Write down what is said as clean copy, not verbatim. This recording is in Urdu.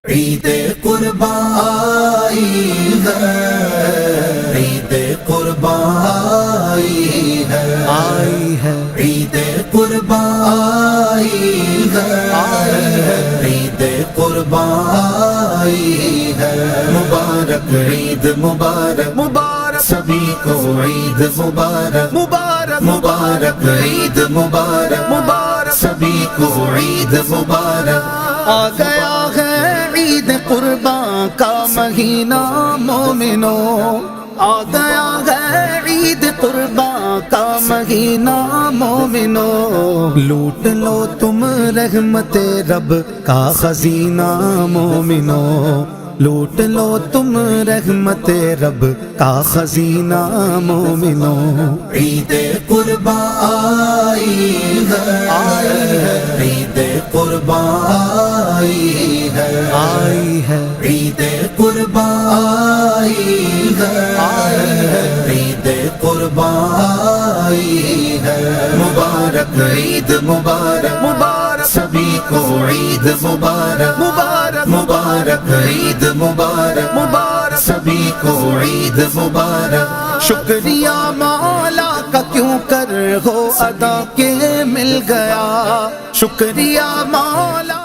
عید قربان آئی ہے، عید قربان آئی ہے، آئی ہے، عید قربان آئی ہے، عید قربان آئی ہے، مبارک عید مبارک مبارک سبھی کو عید مبارک، مبارک مبارک عید مبارک مبارک سبھی کو عید مبارک۔ آ گیا ہے عید قربان کا مہینہ مومنوں، آ گیا ہے عید قربان کا مہینہ مومنوں، لوٹ لو تم رحمت رب کا خزینہ مومنوں، لوٹ لو تم رحمت رب کا خزینہ مومنوں۔ عید قربان آئی ہے، عید قربان آئی ہے، آئی ہے، عید قربان آئی ہے، عید قربان آئی ہے، مبارک عید مبارک مبارک سبھی کو عید مبارک، مبارک مبارک عید مبارک مبارک سبھی کو عید مبارک۔ شکریہ مولا کا کیوں کر ہو ادا کہ مل گیا، شکریہ مولا